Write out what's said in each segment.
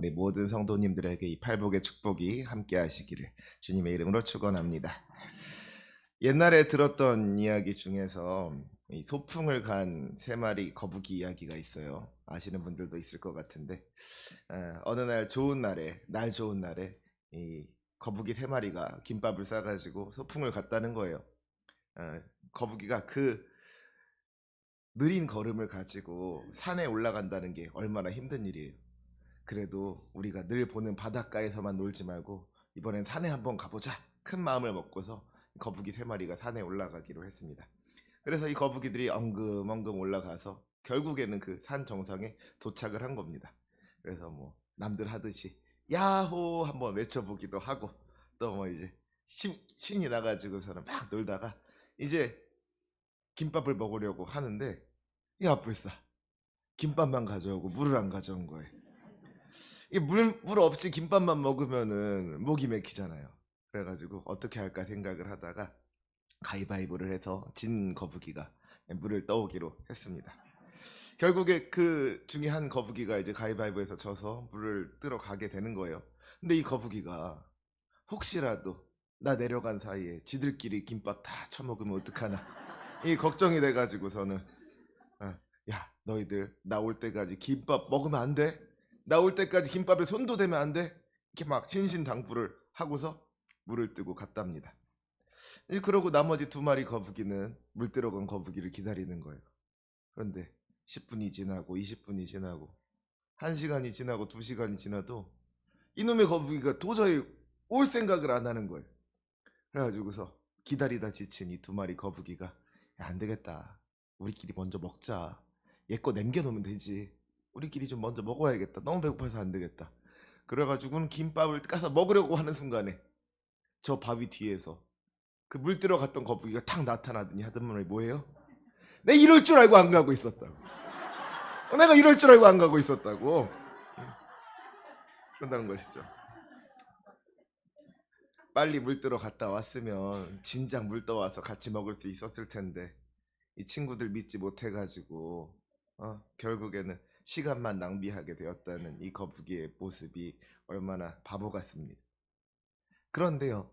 우리 모든 성도님들에게 이 팔복의 축복이 함께 하시기를 주님의 이름으로 축원합니다. 옛날에 들었던 이야기 중에서 이 소풍을 간 세 마리 거북이 이야기가 있어요. 아시는 분들도 있을 것 같은데 어느 날 좋은 날에 이 거북이 세 마리가 김밥을 싸가지고 소풍을 갔다는 거예요. 거북이가 그 느린 걸음을 가지고 산에 올라간다는 게 얼마나 힘든 일이에요. 그래도 우리가 늘 보는 바닷가에서만 놀지 말고 이번엔 산에 한번 가보자 큰 마음을 먹고서 거북이 세 마리가 산에 올라가기로 했습니다. 그래서 이 거북이들이 엉금엉금 올라가서 결국에는 그 산 정상에 도착을 한 겁니다. 그래서 뭐 남들 하듯이 야호 한번 외쳐보기도 하고 또 뭐 이제 신이 나가지고서는 막 놀다가 이제 김밥을 먹으려고 하는데 야 불싸 김밥만 가져오고 물을 안 가져온 거예요. 이 물 없이 김밥만 먹으면은 목이 맥히잖아요. 그래가지고 어떻게 할까 생각을 하다가 가위바위보를 해서 진 거북이가 물을 떠오기로 했습니다. 결국에 그 중에 한 거북이가 이제 가위바위보에서 져서 물을 뜨러 가게 되는 거예요. 근데 이 거북이가 혹시라도 나 내려간 사이에 지들끼리 김밥 다 처먹으면 어떡하나 이 걱정이 돼가지고서는 야 너희들 나 올 때까지 김밥 먹으면 안 돼? 나 올 때까지 김밥에 손도 대면 안 돼? 이렇게 막 신신당부를 하고서 물을 뜨고 갔답니다. 그러고 나머지 두 마리 거북이는 물 들어간 거북이를 기다리는 거예요. 그런데 10분이 지나고 20분이 지나고 1시간이 지나고 2시간이 지나도 이놈의 거북이가 도저히 올 생각을 안 하는 거예요. 그래가지고서 기다리다 지친 이 두 마리 거북이가 야, 안 되겠다. 우리끼리 먼저 먹자. 얘 거 남겨놓으면 되지. 우리끼리 좀 먼저 먹어야겠다. 너무 배고파서 안 되겠다. 그래가지고는 김밥을 까서 먹으려고 하는 순간에 저 바위 뒤에서 그 물 들어갔던 거북이가 탁 나타나더니 하던 말이 뭐예요? 내가 이럴 줄 알고 안 가고 있었다고. 내가 이럴 줄 알고 안 가고 있었다고. 그런다는 것이죠. 빨리 물 뜨러 갔다 왔으면 진작 물 떠와서 같이 먹을 수 있었을 텐데 이 친구들 믿지 못해가지고 결국에는 시간만 낭비하게 되었다는 이 거북이의 모습이 얼마나 바보 같습니다. 그런데요,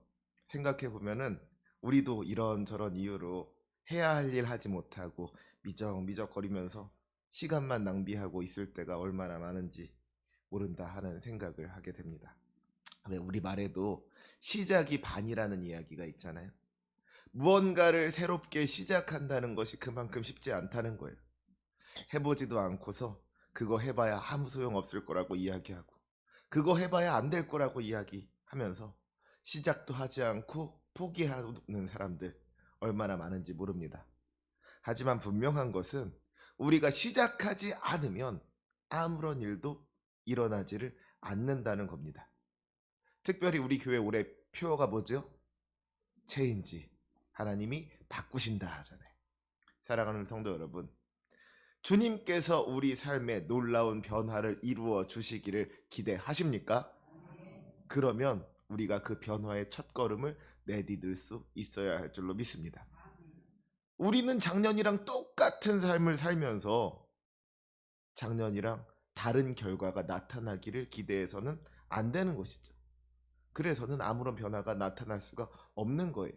생각해보면은 우리도 이런저런 이유로 해야 할 일 하지 못하고 미적미적거리면서 시간만 낭비하고 있을 때가 얼마나 많은지 모른다 하는 생각을 하게 됩니다. 왜 우리 말에도 시작이 반이라는 이야기가 있잖아요. 무언가를 새롭게 시작한다는 것이 그만큼 쉽지 않다는 거예요. 해보지도 않고서 그거 해봐야 아무 소용 없을 거라고 이야기하고 그거 해봐야 안 될 거라고 이야기하면서 시작도 하지 않고 포기하는 사람들 얼마나 많은지 모릅니다. 하지만 분명한 것은 우리가 시작하지 않으면 아무런 일도 일어나지를 않는다는 겁니다. 특별히 우리 교회 올해 표어가 뭐죠? 체인지. 하나님이 바꾸신다 하잖아요. 사랑하는 성도 여러분, 주님께서 우리 삶에 놀라운 변화를 이루어 주시기를 기대하십니까? 그러면 우리가 그 변화의 첫걸음을 내디딜 수 있어야 할 줄로 믿습니다. 우리는 작년이랑 똑같은 삶을 살면서 작년이랑 다른 결과가 나타나기를 기대해서는 안 되는 것이죠. 그래서는 아무런 변화가 나타날 수가 없는 거예요.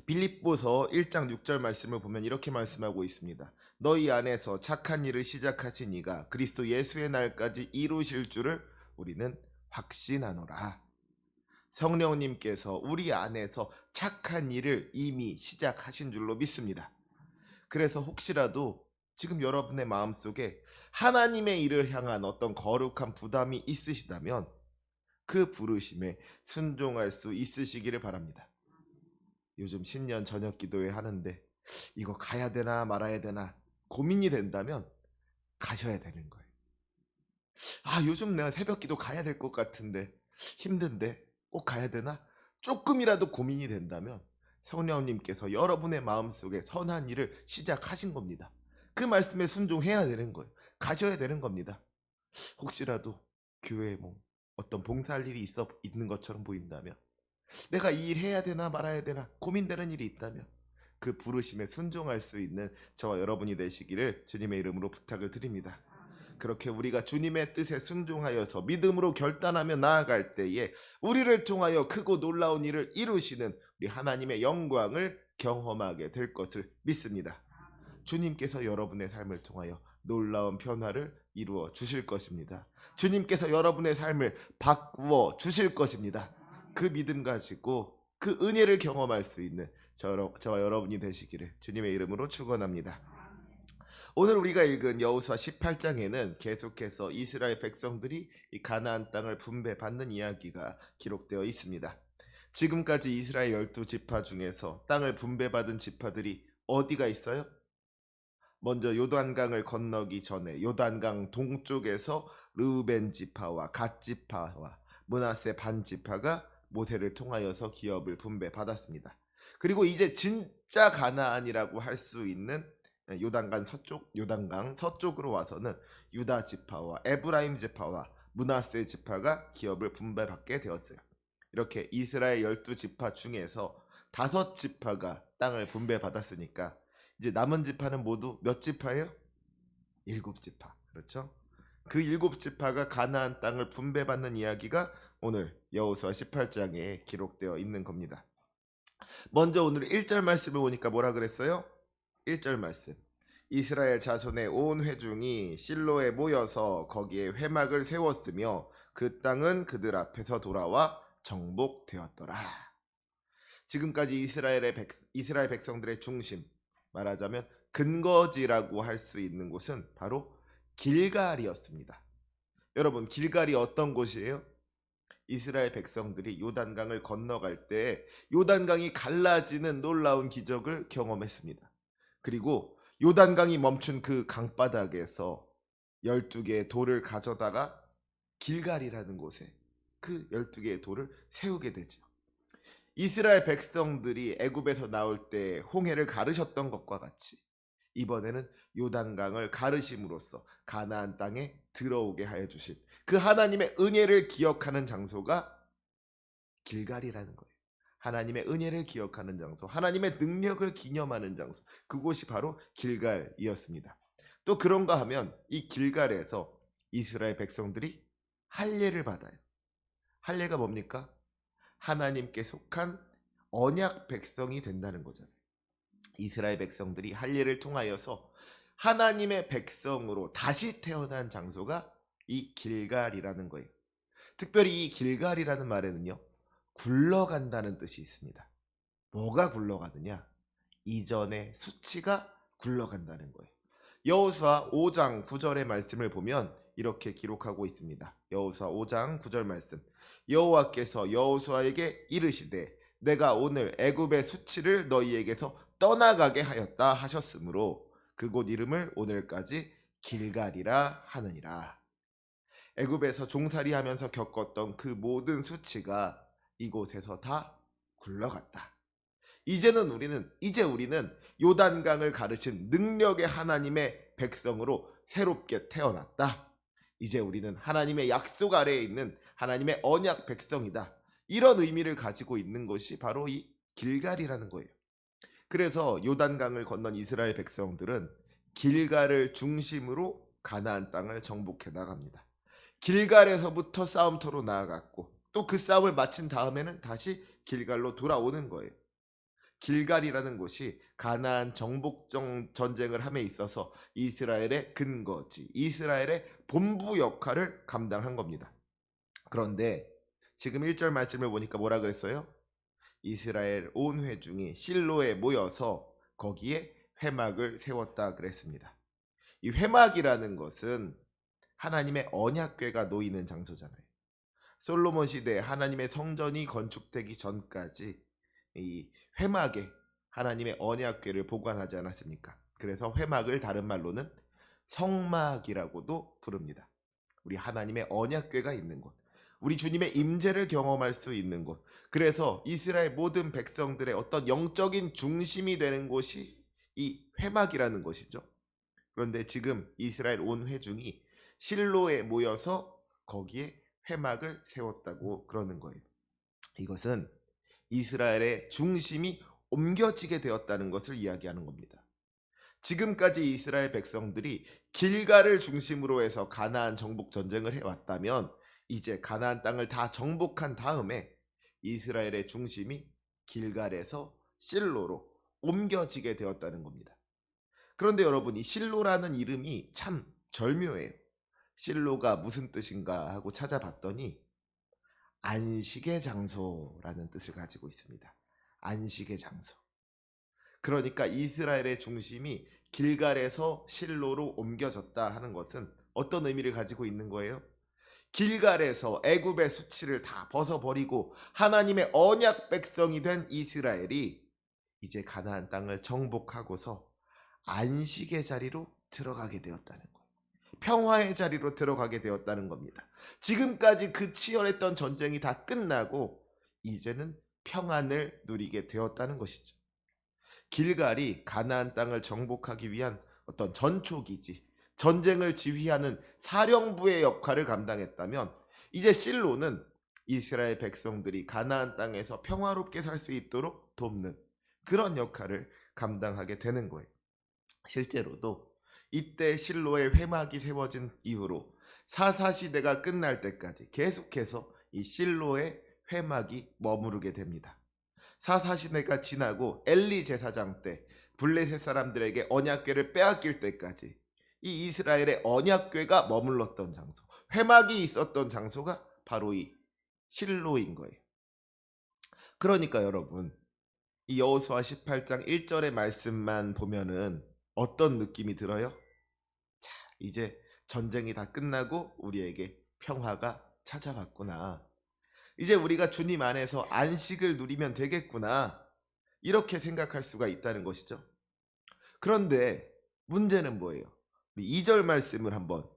빌립보서 1장 6절 말씀을 보면 이렇게 말씀하고 있습니다. 너희 안에서 착한 일을 시작하신 이가 그리스도 예수의 날까지 이루실 줄을 우리는 확신하노라. 성령님께서 우리 안에서 착한 일을 이미 시작하신 줄로 믿습니다. 그래서 혹시라도 지금 여러분의 마음속에 하나님의 일을 향한 어떤 거룩한 부담이 있으시다면 그 부르심에 순종할 수 있으시기를 바랍니다. 요즘 신년 저녁 기도회 하는데 이거 가야 되나 말아야 되나 고민이 된다면 가셔야 되는 거예요. 요즘 내가 새벽 기도 가야 될 것 같은데 힘든데 꼭 가야 되나? 조금이라도 고민이 된다면 성령님께서 여러분의 마음속에 선한 일을 시작하신 겁니다. 그 말씀에 순종해야 되는 거예요. 가셔야 되는 겁니다. 혹시라도 교회에 뭐 어떤 봉사할 일이 있는 것처럼 보인다면 내가 이 일 해야 되나 말아야 되나 고민되는 일이 있다면 그 부르심에 순종할 수 있는 저와 여러분이 되시기를 주님의 이름으로 부탁을 드립니다. 그렇게 우리가 주님의 뜻에 순종하여서 믿음으로 결단하며 나아갈 때에 우리를 통하여 크고 놀라운 일을 이루시는 우리 하나님의 영광을 경험하게 될 것을 믿습니다. 주님께서 여러분의 삶을 통하여 놀라운 변화를 이루어 주실 것입니다. 주님께서 여러분의 삶을 바꾸어 주실 것입니다. 그 믿음 가지고 그 은혜를 경험할 수 있는 저와 여러분이 되시기를 주님의 이름으로 축원합니다. 오늘 우리가 읽은 여호수아 18장에는 계속해서 이스라엘 백성들이 이 가나안 땅을 분배받는 이야기가 기록되어 있습니다. 지금까지 이스라엘 12지파 중에서 땅을 분배받은 지파들이 어디가 있어요? 먼저 요단강을 건너기 전에 요단강 동쪽에서 르우벤 지파와 갓 지파와 므낫세 반 지파가 모세를 통하여서 기업을 분배받았습니다. 그리고 이제 진짜 가나안이라고 할 수 있는 요단강 서쪽으로 와서는 유다 지파와 에브라임 지파와 므낫세 지파가 기업을 분배받게 되었어요. 이렇게 이스라엘 12지파 중에서 5지파가 땅을 분배받았으니까 이제 남은 지파는 모두 몇 지파예요? 7지파. 그렇죠? 그 7지파가 가나안 땅을 분배받는 이야기가 오늘 여호수아 18장에 기록되어 있는 겁니다. 먼저 오늘 1절 말씀을 보니까 뭐라 그랬어요? 1절 말씀. 이스라엘 자손의 온 회중이 실로에 모여서 거기에 회막을 세웠으며 그 땅은 그들 앞에서 돌아와 정복되었더라. 지금까지 이스라엘 백성들의 중심, 말하자면 근거지라고 할 수 있는 곳은 바로 길갈이었습니다. 여러분, 길갈이 어떤 곳이에요? 이스라엘 백성들이 요단강을 건너갈 때 요단강이 갈라지는 놀라운 기적을 경험했습니다. 그리고 요단강이 멈춘 그 강바닥에서 12개의 돌을 가져다가 길갈이라는 곳에 그 12개의 돌을 세우게 되죠. 이스라엘 백성들이 애굽에서 나올 때 홍해를 가르셨던 것과 같이 이번에는 요단강을 가르심으로써 가나안 땅에 들어오게 하여 주신 그 하나님의 은혜를 기억하는 장소가 길갈이라는 거예요. 하나님의 은혜를 기억하는 장소, 하나님의 능력을 기념하는 장소, 그곳이 바로 길갈이었습니다. 또 그런가 하면 이 길갈에서 이스라엘 백성들이 할례를 받아요. 할례가 뭡니까? 하나님께 속한 언약 백성이 된다는 거잖아요. 이스라엘 백성들이 할례를 통하여서 하나님의 백성으로 다시 태어난 장소가 이 길갈이라는 거예요. 특별히 이 길갈이라는 말에는요, 굴러간다는 뜻이 있습니다. 뭐가 굴러가느냐? 이전의 수치가 굴러간다는 거예요. 여호수아 5장 9절의 말씀을 보면 이렇게 기록하고 있습니다. 여호수아 5장 9절 말씀. 여호와께서 여호수아에게 이르시되 내가 오늘 애굽의 수치를 너희에게서 떠나가게 하였다 하셨으므로 그곳 이름을 오늘까지 길갈이라 하느니라. 애굽에서 종살이하면서 겪었던 그 모든 수치가 이곳에서 다 굴러갔다. 이제 우리는 요단강을 가르친 능력의 하나님의 백성으로 새롭게 태어났다. 이제 우리는 하나님의 약속 아래에 있는 하나님의 언약 백성이다. 이런 의미를 가지고 있는 것이 바로 이 길갈이라는 거예요. 그래서 요단강을 건넌 이스라엘 백성들은 길갈을 중심으로 가나안 땅을 정복해 나갑니다. 길갈에서부터 싸움터로 나아갔고 또 그 싸움을 마친 다음에는 다시 길갈로 돌아오는 거예요. 길갈이라는 곳이 가나안 정복 전쟁을 함에 있어서 이스라엘의 근거지, 이스라엘의 본부 역할을 감당한 겁니다. 그런데 지금 1절 말씀을 보니까 뭐라 그랬어요? 이스라엘 온 회중이 실로에 모여서 거기에 회막을 세웠다 그랬습니다. 이 회막이라는 것은 하나님의 언약궤가 놓이는 장소잖아요. 솔로몬 시대에 하나님의 성전이 건축되기 전까지 이 회막에 하나님의 언약궤를 보관하지 않았습니까? 그래서 회막을 다른 말로는 성막이라고도 부릅니다. 우리 하나님의 언약궤가 있는 곳, 우리 주님의 임재를 경험할 수 있는 곳, 그래서 이스라엘 모든 백성들의 어떤 영적인 중심이 되는 곳이 이 회막이라는 것이죠. 그런데 지금 이스라엘 온 회중이 실로에 모여서 거기에 회막을 세웠다고 그러는 거예요. 이것은 이스라엘의 중심이 옮겨지게 되었다는 것을 이야기하는 겁니다. 지금까지 이스라엘 백성들이 길갈을 중심으로 해서 가나안 정복 전쟁을 해왔다면 이제 가나안 땅을 다 정복한 다음에 이스라엘의 중심이 길갈에서 실로로 옮겨지게 되었다는 겁니다. 그런데 여러분, 이 실로라는 이름이 참 절묘해요. 실로가 무슨 뜻인가 하고 찾아봤더니 안식의 장소라는 뜻을 가지고 있습니다. 안식의 장소. 그러니까 이스라엘의 중심이 길갈에서 실로로 옮겨졌다 하는 것은 어떤 의미를 가지고 있는 거예요? 길갈에서 애굽의 수치를 다 벗어버리고 하나님의 언약 백성이 된 이스라엘이 이제 가나안 땅을 정복하고서 안식의 자리로 들어가게 되었다는 거예요. 평화의 자리로 들어가게 되었다는 겁니다. 지금까지 그 치열했던 전쟁이 다 끝나고 이제는 평안을 누리게 되었다는 것이죠. 길갈이 가나안 땅을 정복하기 위한 어떤 전초기지, 전쟁을 지휘하는 사령부의 역할을 감당했다면 이제 실로는 이스라엘 백성들이 가나안 땅에서 평화롭게 살 수 있도록 돕는 그런 역할을 감당하게 되는 거예요. 실제로도 이때 실로의 회막이 세워진 이후로 사사시대가 끝날 때까지 계속해서 이 실로의 회막이 머무르게 됩니다. 사사시대가 지나고 엘리 제사장 때 블레셋 사람들에게 언약궤를 빼앗길 때까지 이 이스라엘의 언약궤가 머물렀던 장소, 회막이 있었던 장소가 바로 이 실로인 거예요. 그러니까 여러분, 이 여호수아 18장 1절의 말씀만 보면은 어떤 느낌이 들어요? 자, 이제 전쟁이 다 끝나고 우리에게 평화가 찾아왔구나. 이제 우리가 주님 안에서 안식을 누리면 되겠구나. 이렇게 생각할 수가 있다는 것이죠. 그런데 문제는 뭐예요? 2절 말씀을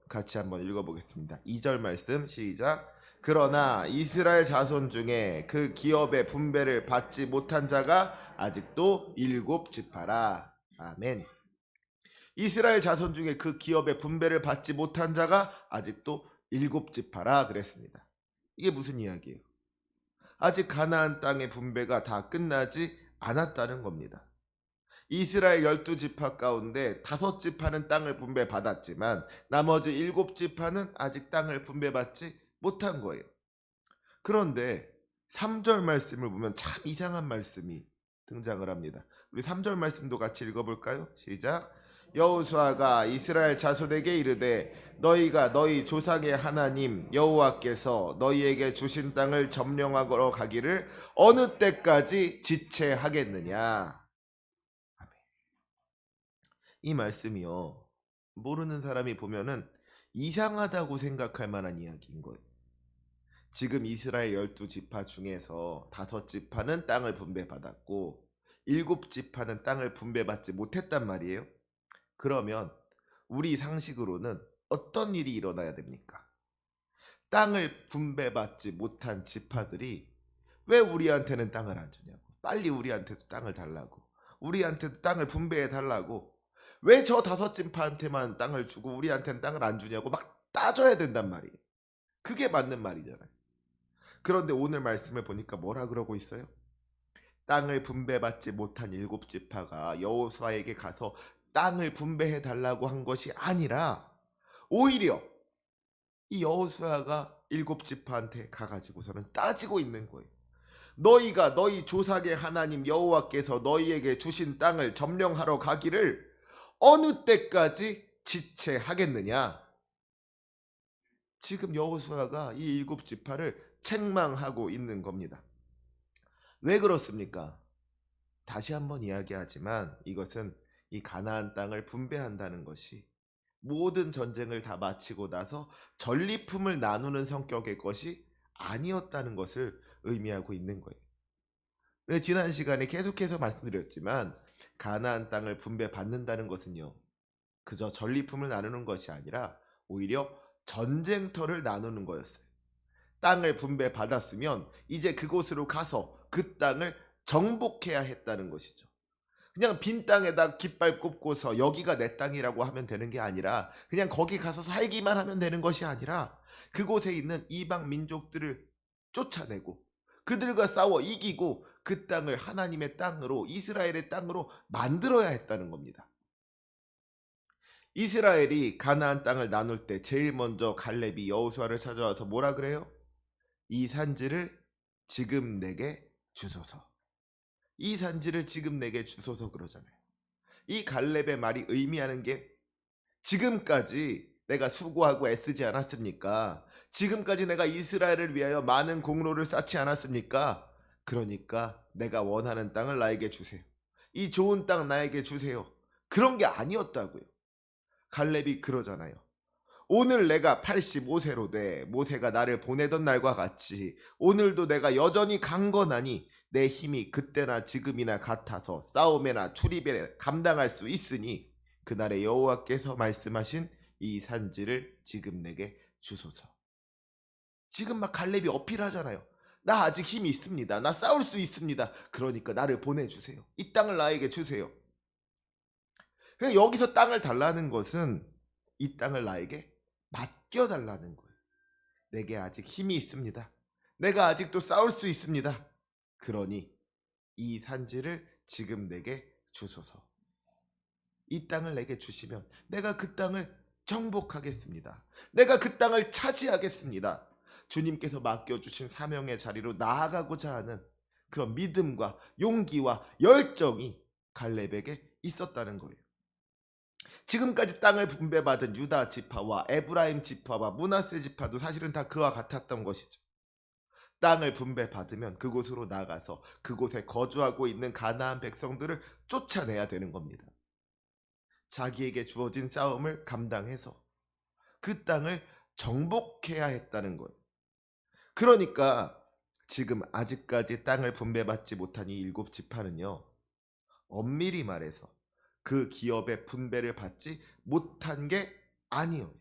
같이 한번 읽어보겠습니다. 2절 말씀 시작. 그러나 이스라엘 자손 중에 그 기업의 분배를 받지 못한 자가 아직도 7지파라. 아멘. 이스라엘 자손 중에 그 기업의 분배를 받지 못한 자가 아직도 7지파라 그랬습니다. 이게 무슨 이야기예요? 아직 가나안 땅의 분배가 다 끝나지 않았다는 겁니다. 이스라엘 12지파 가운데 5지파는 땅을 분배받았지만 나머지 7지파는 아직 땅을 분배받지 못한 거예요. 그런데 3절 말씀을 보면 참 이상한 말씀이 등장을 합니다. 우리 3절 말씀도 같이 읽어볼까요? 시작. 여호수아가 이스라엘 자손에게 이르되 너희가 너희 조상의 하나님 여호와께서 너희에게 주신 땅을 점령하러 가기를 어느 때까지 지체하겠느냐. 이 말씀이요, 모르는 사람이 보면은 이상하다고 생각할 만한 이야기인 거예요. 지금 이스라엘 12지파 중에서 5지파는 땅을 분배받았고 7지파는 땅을 분배받지 못했단 말이에요. 그러면 우리 상식으로는 어떤 일이 일어나야 됩니까? 땅을 분배받지 못한 지파들이 왜 우리한테는 땅을 안 주냐고, 빨리 우리한테도 땅을 달라고, 우리한테도 땅을 분배해 달라고, 왜 저 5지파한테만 땅을 주고 우리한테는 땅을 안 주냐고 막 따져야 된단 말이에요. 그게 맞는 말이잖아요. 그런데 오늘 말씀을 보니까 뭐라 그러고 있어요? 땅을 분배받지 못한 7지파가 여호수아에게 가서 땅을 분배해 달라고 한 것이 아니라 오히려 이 여호수아가 7지파한테 가가지고서는 따지고 있는 거예요. 너희가 너희 조상의 하나님 여호와께서 너희에게 주신 땅을 점령하러 가기를 어느 때까지 지체하겠느냐. 지금 여호수아가 이 7지파를 책망하고 있는 겁니다. 왜 그렇습니까? 다시 한번 이야기하지만 이것은 이 가나안 땅을 분배한다는 것이 모든 전쟁을 다 마치고 나서 전리품을 나누는 성격의 것이 아니었다는 것을 의미하고 있는 거예요. 지난 시간에 계속해서 말씀드렸지만 가나안 땅을 분배받는다는 것은요, 그저 전리품을 나누는 것이 아니라 오히려 전쟁터를 나누는 거였어요. 땅을 분배받았으면 이제 그곳으로 가서 그 땅을 정복해야 했다는 것이죠. 그냥 빈 땅에다 깃발 꼽고서 여기가 내 땅이라고 하면 되는 게 아니라, 그냥 거기 가서 살기만 하면 되는 것이 아니라 그곳에 있는 이방 민족들을 쫓아내고 그들과 싸워 이기고 그 땅을 하나님의 땅으로, 이스라엘의 땅으로 만들어야 했다는 겁니다. 이스라엘이 가나안 땅을 나눌 때 제일 먼저 갈렙이 여호수아를 찾아와서 뭐라 그래요? 이 산지를 지금 내게 주소서. 이 산지를 지금 내게 주소서 그러잖아요. 이 갈렙의 말이 의미하는 게 지금까지 내가 수고하고 애쓰지 않았습니까? 지금까지 내가 이스라엘을 위하여 많은 공로를 쌓지 않았습니까? 그러니까 내가 원하는 땅을 나에게 주세요. 이 좋은 땅 나에게 주세요. 그런 게 아니었다고요. 갈렙이 그러잖아요. 오늘 내가 85세로 돼 모세가 나를 보내던 날과 같이 오늘도 내가 여전히 강건하니 내 힘이 그때나 지금이나 같아서 싸움에나 출입에 감당할 수 있으니 그날의 여호와께서 말씀하신 이 산지를 지금 내게 주소서. 지금 막 갈렙이 어필하잖아요. 나 아직 힘이 있습니다. 나 싸울 수 있습니다. 그러니까 나를 보내주세요. 이 땅을 나에게 주세요. 그래서 여기서 땅을 달라는 것은 이 땅을 나에게 맡겨달라는 거예요. 내게 아직 힘이 있습니다. 내가 아직도 싸울 수 있습니다. 그러니 이 산지를 지금 내게 주소서. 이 땅을 내게 주시면 내가 그 땅을 정복하겠습니다. 내가 그 땅을 차지하겠습니다. 주님께서 맡겨주신 사명의 자리로 나아가고자 하는 그런 믿음과 용기와 열정이 갈렙에게 있었다는 거예요. 지금까지 땅을 분배받은 유다 지파와 에브라임 지파와 므낫세 지파도 사실은 다 그와 같았던 것이죠. 땅을 분배받으면 그곳으로 나가서 그곳에 거주하고 있는 가나안 백성들을 쫓아내야 되는 겁니다. 자기에게 주어진 싸움을 감당해서 그 땅을 정복해야 했다는 거예요. 그러니까 지금 아직까지 땅을 분배받지 못한 이 일곱 지파는요, 엄밀히 말해서 그 기업의 분배를 받지 못한 게 아니에요.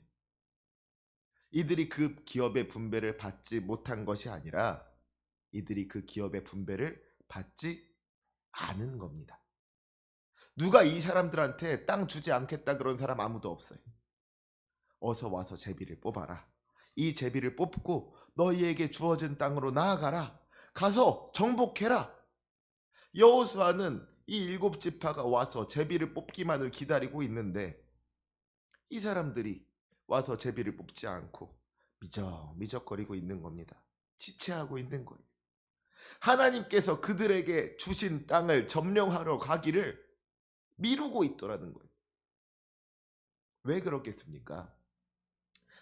이들이 그 기업의 분배를 받지 못한 것이 아니라 이들이 그 기업의 분배를 받지 않은 겁니다. 누가 이 사람들한테 땅 주지 않겠다 그런 사람 아무도 없어요. 어서 와서 제비를 뽑아라. 이 제비를 뽑고 너희에게 주어진 땅으로 나아가라. 가서 정복해라. 여호수아는 이 일곱 지파가 와서 제비를 뽑기만을 기다리고 있는데 이 사람들이 와서 제비를 뽑지 않고 미적미적거리고 있는 겁니다. 지체하고 있는 거예요. 하나님께서 그들에게 주신 땅을 점령하러 가기를 미루고 있더라는 거예요. 왜 그렇겠습니까?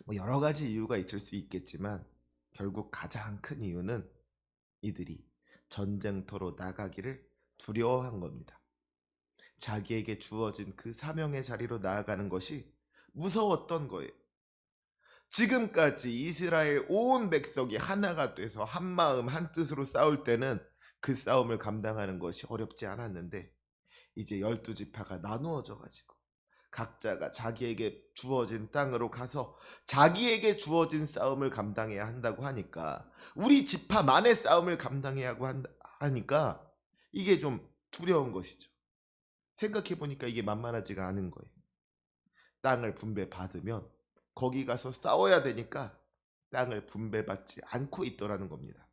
뭐 여러 가지 이유가 있을 수 있겠지만 결국 가장 큰 이유는 이들이 전쟁터로 나가기를 두려워한 겁니다. 자기에게 주어진 그 사명의 자리로 나아가는 것이 무서웠던 거예요. 지금까지 이스라엘 온 백성이 하나가 돼서 한 마음 한 뜻으로 싸울 때는 그 싸움을 감당하는 것이 어렵지 않았는데 이제 12지파가 나누어져 가지고 각자가 자기에게 주어진 땅으로 가서 자기에게 주어진 싸움을 감당해야 한다고 하니까 우리 지파만의 싸움을 감당해야 하니까 이게 좀 두려운 것이죠. 생각해 보니까 이게 만만하지가 않은 거예요. 땅을 분배받으면 거기 가서 싸워야 되니까 땅을 분배받지 않고 있더라는 겁니다.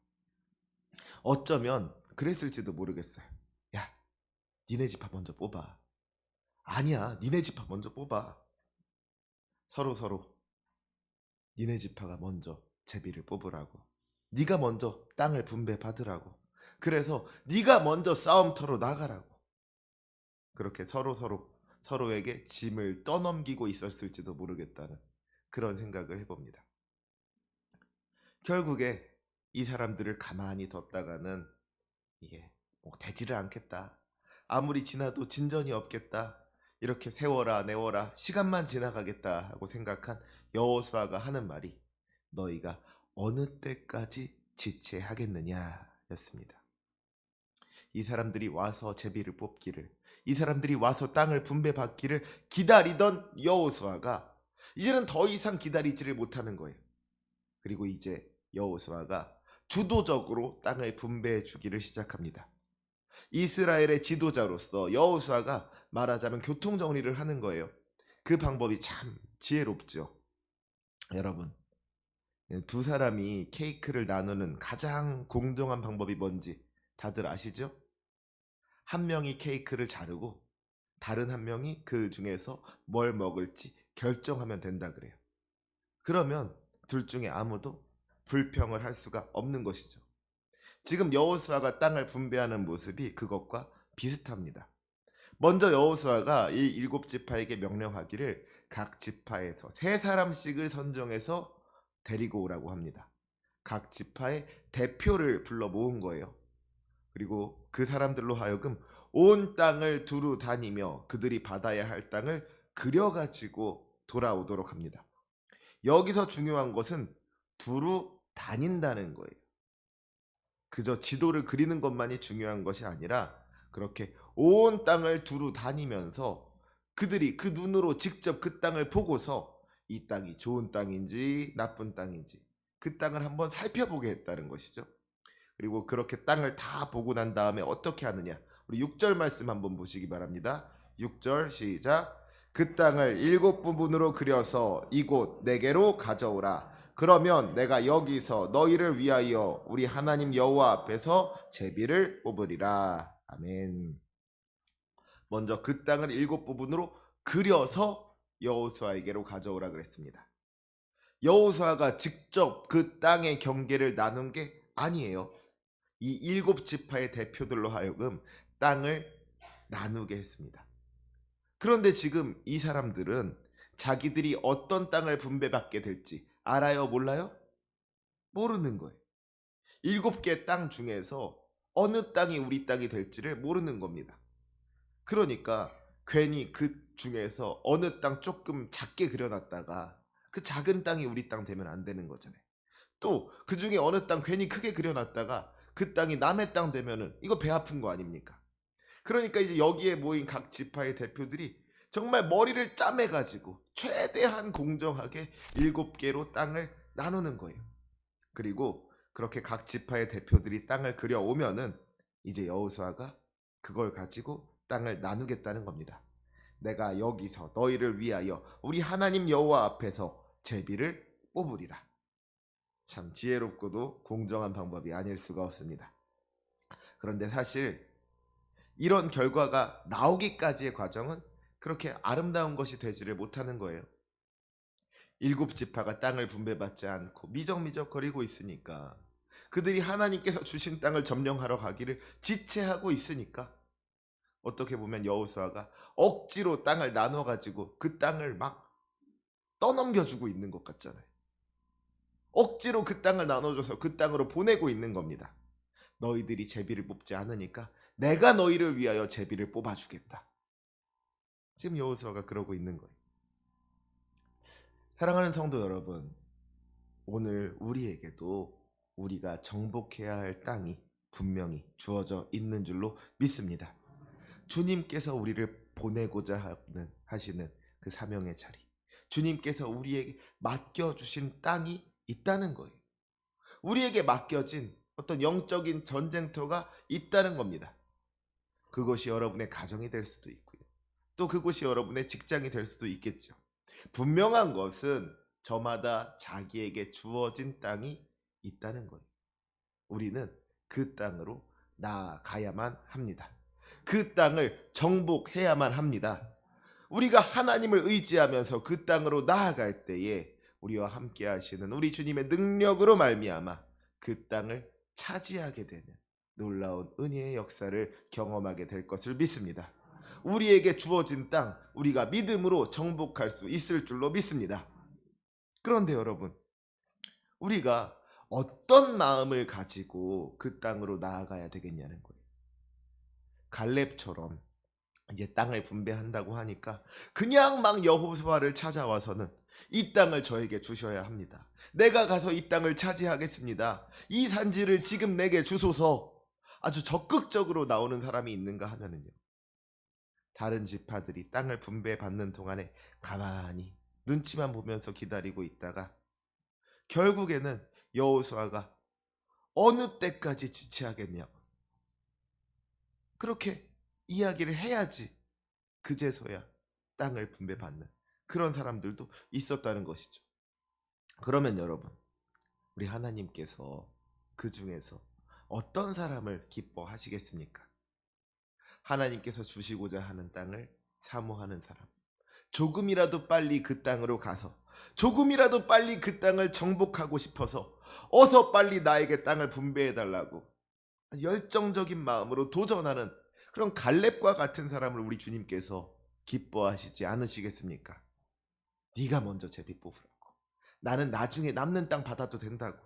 어쩌면 그랬을지도 모르겠어요. 야, 니네 지파 먼저 뽑아. 아니야, 니네 지파 먼저 뽑아. 서로 니네 지파가 먼저 제비를 뽑으라고. 네가 먼저 땅을 분배받으라고. 그래서 네가 먼저 싸움터로 나가라고. 그렇게 서로에게 짐을 떠넘기고 있었을지도 모르겠다는 그런 생각을 해봅니다. 결국에 이 사람들을 가만히 뒀다가는 이게 뭐 되지를 않겠다. 아무리 지나도 진전이 없겠다. 이렇게 세워라 내워라 시간만 지나가겠다 하고 생각한 여호수아가 하는 말이 너희가 어느 때까지 지체하겠느냐 였습니다. 이 사람들이 와서 제비를 뽑기를, 이 사람들이 와서 땅을 분배받기를 기다리던 여호수아가 이제는 더 이상 기다리지를 못하는 거예요. 그리고 이제 여호수아가 주도적으로 땅을 분배해 주기를 시작합니다. 이스라엘의 지도자로서 여호수아가 말하자면 교통정리를 하는 거예요. 그 방법이 참 지혜롭죠. 여러분, 두 사람이 케이크를 나누는 가장 공정한 방법이 뭔지 다들 아시죠? 한 명이 케이크를 자르고 다른 한 명이 그 중에서 뭘 먹을지 결정하면 된다 그래요. 그러면 둘 중에 아무도 불평을 할 수가 없는 것이죠. 지금 여호수아가 땅을 분배하는 모습이 그것과 비슷합니다. 먼저 여호수아가 이 일곱 지파에게 명령하기를 각 지파에서 세 사람씩을 선정해서 데리고 오라고 합니다. 각 지파의 대표를 불러 모은 거예요. 그리고 그 사람들로 하여금 온 땅을 두루 다니며 그들이 받아야 할 땅을 그려가지고 돌아오도록 합니다. 여기서 중요한 것은 두루 다닌다는 거예요. 그저 지도를 그리는 것만이 중요한 것이 아니라 그렇게 온 땅을 두루 다니면서 그들이 그 눈으로 직접 그 땅을 보고서 이 땅이 좋은 땅인지 나쁜 땅인지 그 땅을 한번 살펴보게 했다는 것이죠. 그리고 그렇게 땅을 다 보고 난 다음에 어떻게 하느냐. 우리 6절 말씀 한번 보시기 바랍니다. 6절 시작. 그 땅을 7부분으로 그려서 이곳 내게로 가져오라. 그러면 내가 여기서 너희를 위하여 우리 하나님 여호와 앞에서 제비를 뽑으리라. 아멘. 먼저 그 땅을 7부분으로 그려서 여호수아에게로 가져오라 그랬습니다. 여호수아가 직접 그 땅의 경계를 나눈 게 아니에요. 이 일곱 지파의 대표들로 하여금 땅을 나누게 했습니다. 그런데 지금 이 사람들은 자기들이 어떤 땅을 분배받게 될지 알아요? 몰라요? 모르는 거예요. 7개 땅 중에서 어느 땅이 우리 땅이 될지를 모르는 겁니다. 그러니까 괜히 그 중에서 어느 땅 조금 작게 그려놨다가 그 작은 땅이 우리 땅 되면 안 되는 거잖아요. 또 그 중에 어느 땅 괜히 크게 그려놨다가 그 땅이 남의 땅 되면은 이거 배 아픈 거 아닙니까? 그러니까 이제 여기에 모인 각 지파의 대표들이 정말 머리를 짜매가지고 최대한 공정하게 7개로 땅을 나누는 거예요. 그리고 그렇게 각 지파의 대표들이 땅을 그려오면은 이제 여호수아가 그걸 가지고 땅을 나누겠다는 겁니다. 내가 여기서 너희를 위하여 우리 하나님 여호와 앞에서 제비를 뽑으리라. 참 지혜롭고도 공정한 방법이 아닐 수가 없습니다. 그런데 사실 이런 결과가 나오기까지의 과정은 그렇게 아름다운 것이 되지를 못하는 거예요. 7지파가 땅을 분배받지 않고 미적미적거리고 있으니까, 그들이 하나님께서 주신 땅을 점령하러 가기를 지체하고 있으니까, 어떻게 보면 여호수아가 억지로 땅을 나눠 가지고 그 땅을 막 떠넘겨주고 있는 것 같잖아요. 억지로 그 땅을 나눠줘서 그 땅으로 보내고 있는 겁니다. 너희들이 제비를 뽑지 않으니까 내가 너희를 위하여 제비를 뽑아주겠다. 지금 여호수아가 그러고 있는 거예요. 사랑하는 성도 여러분, 오늘 우리에게도 우리가 정복해야 할 땅이 분명히 주어져 있는 줄로 믿습니다. 주님께서 우리를 보내고자 하시는 그 사명의 자리, 주님께서 우리에게 맡겨주신 땅이 있다는 거예요. 우리에게 맡겨진 어떤 영적인 전쟁터가 있다는 겁니다. 그것이 여러분의 가정이 될 수도 있고요. 또 그곳이 여러분의 직장이 될 수도 있겠죠. 분명한 것은 저마다 자기에게 주어진 땅이 있다는 거예요. 우리는 그 땅으로 나아가야만 합니다. 그 땅을 정복해야만 합니다. 우리가 하나님을 의지하면서 그 땅으로 나아갈 때에 우리와 함께 하시는 우리 주님의 능력으로 말미암아 그 땅을 차지하게 되는 놀라운 은혜의 역사를 경험하게 될 것을 믿습니다. 우리에게 주어진 땅, 우리가 믿음으로 정복할 수 있을 줄로 믿습니다. 그런데 여러분, 우리가 어떤 마음을 가지고 그 땅으로 나아가야 되겠냐는 거예요. 갈렙처럼 이제 땅을 분배한다고 하니까 그냥 막 여호수아를 찾아와서는 이 땅을 저에게 주셔야 합니다. 내가 가서 이 땅을 차지하겠습니다. 이 산지를 지금 내게 주소서. 아주 적극적으로 나오는 사람이 있는가 하면은요, 다른 지파들이 땅을 분배받는 동안에 가만히 눈치만 보면서 기다리고 있다가 결국에는 여호수아가 어느 때까지 지체하겠냐고 그렇게 이야기를 해야지 그제서야 땅을 분배받는 그런 사람들도 있었다는 것이죠. 그러면 여러분, 우리 하나님께서 그 중에서 어떤 사람을 기뻐하시겠습니까? 하나님께서 주시고자 하는 땅을 사모하는 사람, 조금이라도 빨리 그 땅으로 가서 조금이라도 빨리 그 땅을 정복하고 싶어서 어서 빨리 나에게 땅을 분배해 달라고 열정적인 마음으로 도전하는 그런 갈렙과 같은 사람을 우리 주님께서 기뻐하시지 않으시겠습니까? 네가 먼저 제비 뽑으라고, 나는 나중에 남는 땅 받아도 된다고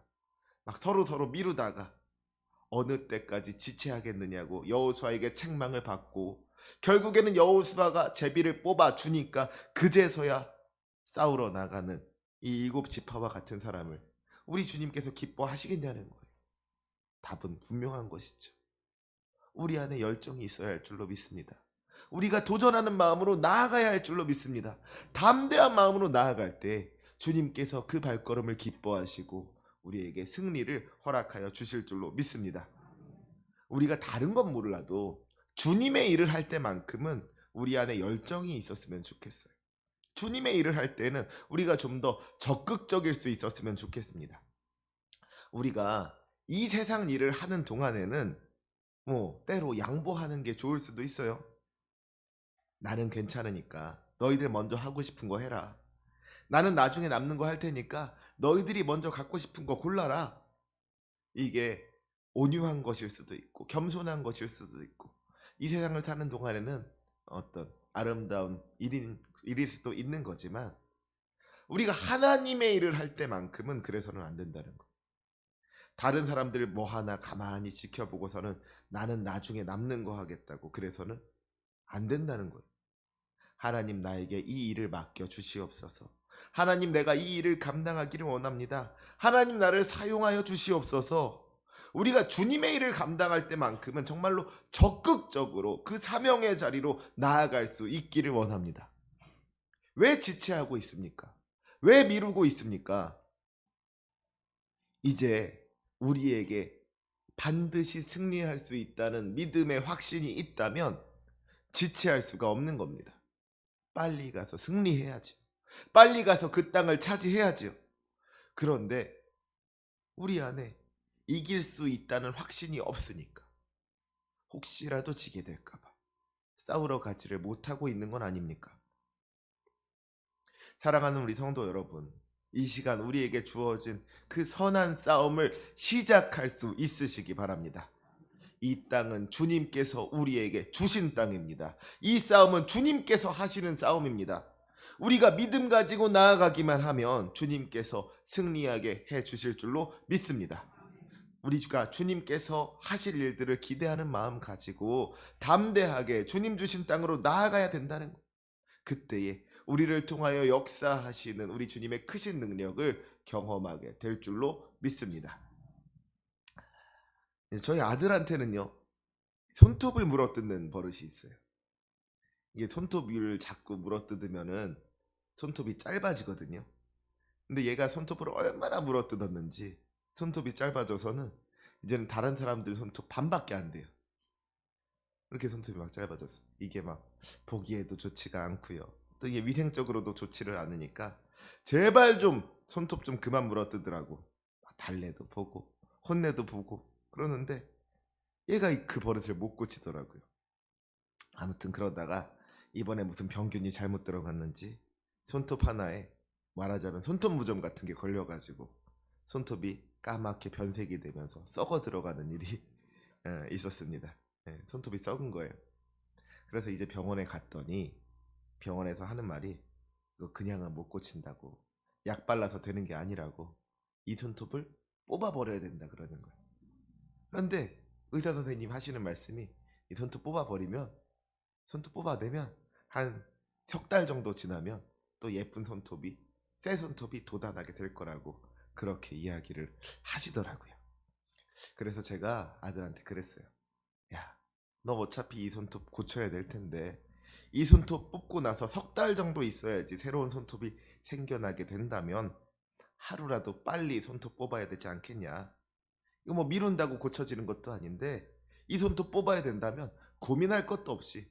막 서로 미루다가 어느 때까지 지체하겠느냐고 여호수아에게 책망을 받고 결국에는 여호수아가 제비를 뽑아 주니까 그제서야 싸우러 나가는 이 일곱 지파와 같은 사람을 우리 주님께서 기뻐하시겠냐는 거예요. 답은 분명한 것이죠. 우리 안에 열정이 있어야 할 줄로 믿습니다. 우리가 도전하는 마음으로 나아가야 할 줄로 믿습니다. 담대한 마음으로 나아갈 때 주님께서 그 발걸음을 기뻐하시고 우리에게 승리를 허락하여 주실 줄로 믿습니다. 우리가 다른 건 몰라도 주님의 일을 할 때만큼은 우리 안에 열정이 있었으면 좋겠어요. 주님의 일을 할 때는 우리가 좀 더 적극적일 수 있었으면 좋겠습니다. 우리가 이 세상 일을 하는 동안에는 때로 양보하는 게 좋을 수도 있어요. 나는 괜찮으니까 너희들 먼저 하고 싶은 거 해라. 나는 나중에 남는 거 할 테니까 너희들이 먼저 갖고 싶은 거 골라라. 이게 온유한 것일 수도 있고 겸손한 것일 수도 있고 이 세상을 사는 동안에는 어떤 아름다운 일일 수도 있는 거지만 우리가 하나님의 일을 할 때만큼은 그래서는 안 된다는 거. 다른 사람들 뭐 하나 가만히 지켜보고서는 나는 나중에 남는 거 하겠다고 그래서는 안 된다는 거예요. 하나님 나에게 이 일을 맡겨 주시옵소서. 하나님 내가 이 일을 감당하기를 원합니다. 하나님 나를 사용하여 주시옵소서. 우리가 주님의 일을 감당할 때만큼은 정말로 적극적으로 그 사명의 자리로 나아갈 수 있기를 원합니다. 왜 지체하고 있습니까? 왜 미루고 있습니까? 이제 우리에게 반드시 승리할 수 있다는 믿음의 확신이 있다면 지체할 수가 없는 겁니다. 빨리 가서 승리해야죠. 빨리 가서 그 땅을 차지해야죠. 그런데 우리 안에 이길 수 있다는 확신이 없으니까 혹시라도 지게 될까봐 싸우러 가지를 못하고 있는 건 아닙니까? 사랑하는 우리 성도 여러분, 이 시간 우리에게 주어진 그 선한 싸움을 시작할 수 있으시기 바랍니다. 이 땅은 주님께서 우리에게 주신 땅입니다. 이 싸움은 주님께서 하시는 싸움입니다. 우리가 믿음 가지고 나아가기만 하면 주님께서 승리하게 해 주실 줄로 믿습니다. 우리가 주님께서 하실 일들을 기대하는 마음 가지고 담대하게 주님 주신 땅으로 나아가야 된다는 것. 그때에 우리를 통하여 역사하시는 우리 주님의 크신 능력을 경험하게 될 줄로 믿습니다. 저희 아들한테는요, 손톱을 물어뜯는 버릇이 있어요. 이게 손톱을 자꾸 물어뜯으면은 손톱이 짧아지거든요. 근데 얘가 손톱을 얼마나 물어뜯었는지 손톱이 짧아져서는 이제는 다른 사람들 손톱 반밖에 안 돼요. 그렇게 손톱이 막 짧아졌어. 이게 막 보기에도 좋지가 않고요. 또 이게 위생적으로도 좋지를 않으니까 제발 좀 손톱 좀 그만 물어뜯으라고 막 달래도 보고 혼내도 보고 그러는데 얘가 그 버릇을 못 고치더라고요. 아무튼 그러다가 이번에 무슨 병균이 잘못 들어갔는지 손톱 하나에 말하자면 손톱 무좀 같은 게 걸려가지고 손톱이 까맣게 변색이 되면서 썩어 들어가는 일이 있었습니다. 손톱이 썩은 거예요. 그래서 이제 병원에 갔더니 병원에서 하는 말이 이거 그냥은 못 고친다고, 약 발라서 되는 게 아니라고, 이 손톱을 뽑아버려야 된다 그러는 거예요. 그런데 의사 선생님 하시는 말씀이 이 손톱 뽑아버리면, 손톱 뽑아내면 한 석 달 정도 지나면 또 예쁜 손톱이, 새 손톱이 돋아나게 될 거라고 그렇게 이야기를 하시더라고요. 그래서 제가 아들한테 그랬어요. 야, 너 어차피 이 손톱 고쳐야 될 텐데 이 손톱 뽑고 나서 석 달 정도 있어야지 새로운 손톱이 생겨나게 된다면 하루라도 빨리 손톱 뽑아야 되지 않겠냐. 이거 뭐 미룬다고 고쳐지는 것도 아닌데 이 손톱 뽑아야 된다면 고민할 것도 없이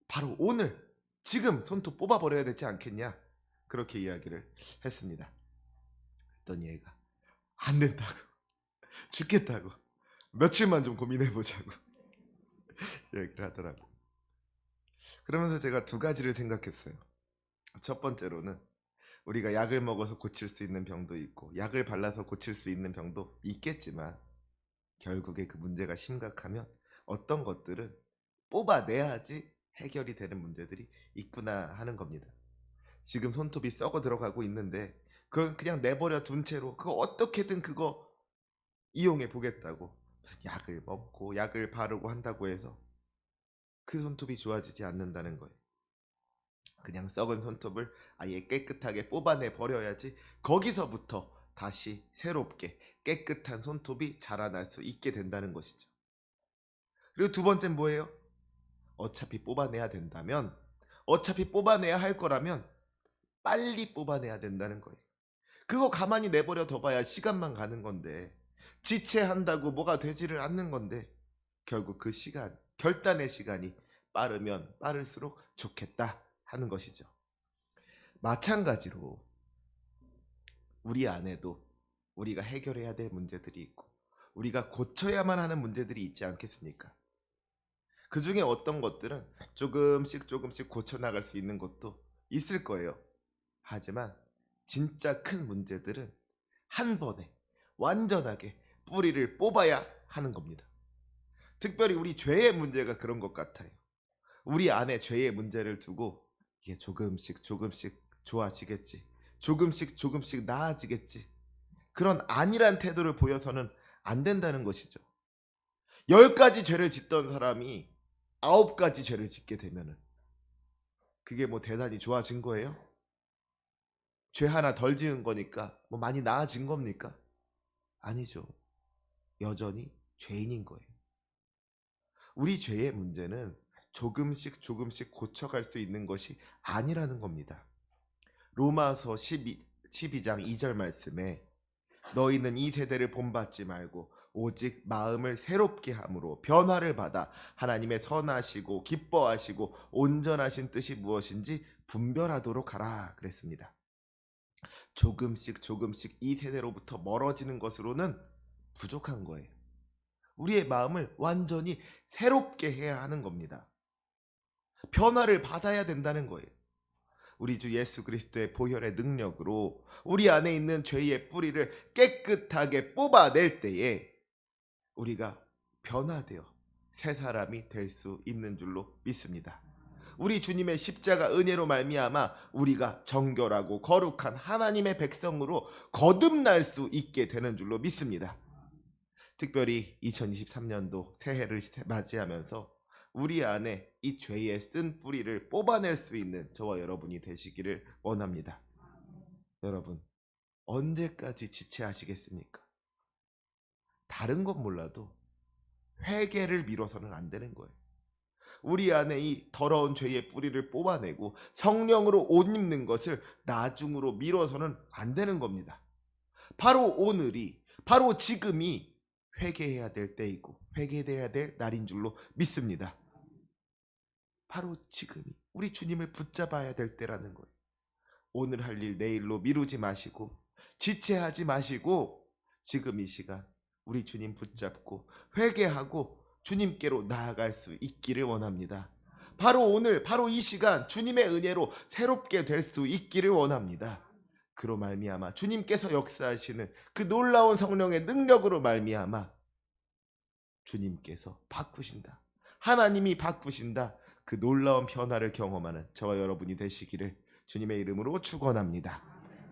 바로 오늘 지금 손톱 뽑아버려야 되지 않겠냐. 그렇게 이야기를 했습니다. 그랬더니 얘가 안 된다고, 죽겠다고, 며칠만 좀 고민해보자고 얘기를 하더라고. 그러면서 제가 두 가지를 생각했어요. 첫 번째로는 우리가 약을 먹어서 고칠 수 있는 병도 있고 약을 발라서 고칠 수 있는 병도 있겠지만 결국에 그 문제가 심각하면 어떤 것들은 뽑아내야지 해결이 되는 문제들이 있구나 하는 겁니다. 지금 손톱이 썩어 들어가고 있는데 그건 그냥 내버려 둔 채로 그거 어떻게든 그거 이용해 보겠다고 무슨 약을 먹고 약을 바르고 한다고 해서 그 손톱이 좋아지지 않는다는 거예요. 그냥 썩은 손톱을 아예 깨끗하게 뽑아내 버려야지 거기서부터 다시 새롭게 깨끗한 손톱이 자라날 수 있게 된다는 것이죠. 그리고 두 번째는 뭐예요? 어차피 뽑아내야 된다면, 어차피 뽑아내야 할 거라면 빨리 뽑아내야 된다는 거예요. 그거 가만히 내버려 둬봐야 시간만 가는 건데, 지체한다고 뭐가 되지를 않는 건데, 결국 그 시간, 결단의 시간이 빠르면 빠를수록 좋겠다 하는 것이죠. 마찬가지로 우리 안에도 우리가 해결해야 될 문제들이 있고 우리가 고쳐야만 하는 문제들이 있지 않겠습니까? 그 중에 어떤 것들은 조금씩 고쳐나갈 수 있는 것도 있을 거예요. 하지만 진짜 큰 문제들은 한 번에 완전하게 뿌리를 뽑아야 하는 겁니다. 특별히 우리 죄의 문제가 그런 것 같아요. 우리 안에 죄의 문제를 두고 이게 조금씩 좋아지겠지. 조금씩 나아지겠지. 그런 안일한 태도를 보여서는 안 된다는 것이죠. 10가지 죄를 짓던 사람이 9가지 죄를 짓게 되면은 그게 뭐 대단히 좋아진 거예요? 죄 하나 덜 지은 거니까 뭐 많이 나아진 겁니까? 아니죠. 여전히 죄인인 거예요. 우리 죄의 문제는 조금씩 고쳐갈 수 있는 것이 아니라는 겁니다. 로마서 12장 2절 말씀에 너희는 이 세대를 본받지 말고 오직 마음을 새롭게 함으로 변화를 받아 하나님의 선하시고 기뻐하시고 온전하신 뜻이 무엇인지 분별하도록 하라 그랬습니다. 조금씩 이 세대로부터 멀어지는 것으로는 부족한 거예요. 우리의 마음을 완전히 새롭게 해야 하는 겁니다. 변화를 받아야 된다는 거예요. 우리 주 예수 그리스도의 보혈의 능력으로 우리 안에 있는 죄의 뿌리를 깨끗하게 뽑아낼 때에 우리가 변화되어 새 사람이 될 수 있는 줄로 믿습니다. 우리 주님의 십자가 은혜로 말미암아 우리가 정결하고 거룩한 하나님의 백성으로 거듭날 수 있게 되는 줄로 믿습니다. 특별히 2023년도 새해를 맞이하면서 우리 안에 이 죄의 쓴 뿌리를 뽑아낼 수 있는 저와 여러분이 되시기를 원합니다. 여러분, 언제까지 지체하시겠습니까? 다른 건 몰라도 회개를 미뤄서는 안 되는 거예요. 우리 안에 이 더러운 죄의 뿌리를 뽑아내고 성령으로 옷 입는 것을 나중으로 미뤄서는 안 되는 겁니다. 바로 오늘이, 바로 지금이 회개해야 될 때이고 회개해야 될 날인 줄로 믿습니다. 바로 지금이 우리 주님을 붙잡아야 될 때라는 거예요. 오늘 할 일 내일로 미루지 마시고 지체하지 마시고 지금 이 시간 우리 주님 붙잡고 회개하고 주님께로 나아갈 수 있기를 원합니다. 바로 오늘 바로 이 시간 주님의 은혜로 새롭게 될 수 있기를 원합니다. 그로 말미암아 주님께서 역사하시는 그 놀라운 성령의 능력으로 말미암아 주님께서 바꾸신다. 하나님이 바꾸신다. 그 놀라운 변화를 경험하는 저와 여러분이 되시기를 주님의 이름으로 축원합니다.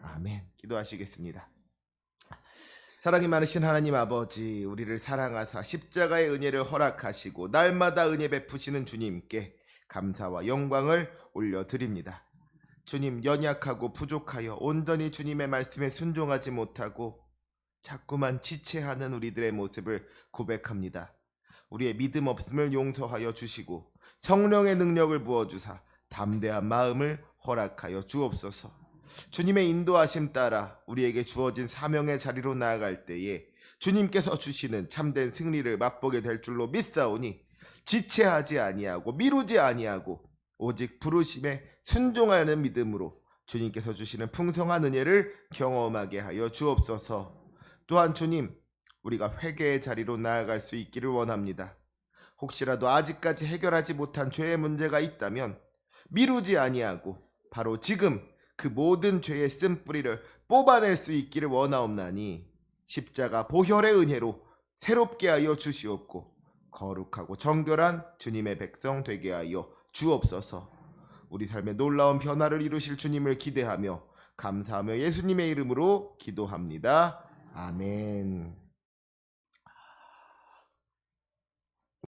아멘. 기도하시겠습니다. 사랑이 많으신 하나님 아버지, 우리를 사랑하사 십자가의 은혜를 허락하시고 날마다 은혜 베푸시는 주님께 감사와 영광을 올려드립니다. 주님, 연약하고 부족하여 온전히 주님의 말씀에 순종하지 못하고 자꾸만 지체하는 우리들의 모습을 고백합니다. 우리의 믿음 없음을 용서하여 주시고 성령의 능력을 부어주사 담대한 마음을 허락하여 주옵소서. 주님의 인도하심 따라 우리에게 주어진 사명의 자리로 나아갈 때에 주님께서 주시는 참된 승리를 맛보게 될 줄로 믿사오니 지체하지 아니하고 미루지 아니하고 오직 부르심에 순종하는 믿음으로 주님께서 주시는 풍성한 은혜를 경험하게 하여 주옵소서. 또한 주님, 우리가 회개의 자리로 나아갈 수 있기를 원합니다. 혹시라도 아직까지 해결하지 못한 죄의 문제가 있다면 미루지 아니하고 바로 지금 그 모든 죄의 쓴뿌리를 뽑아낼 수 있기를 원하옵나니 십자가 보혈의 은혜로 새롭게 하여 주시옵고 거룩하고 정결한 주님의 백성 되게 하여 주옵소서. 우리 삶에 놀라운 변화를 이루실 주님을 기대하며 감사하며 예수님의 이름으로 기도합니다. 아멘.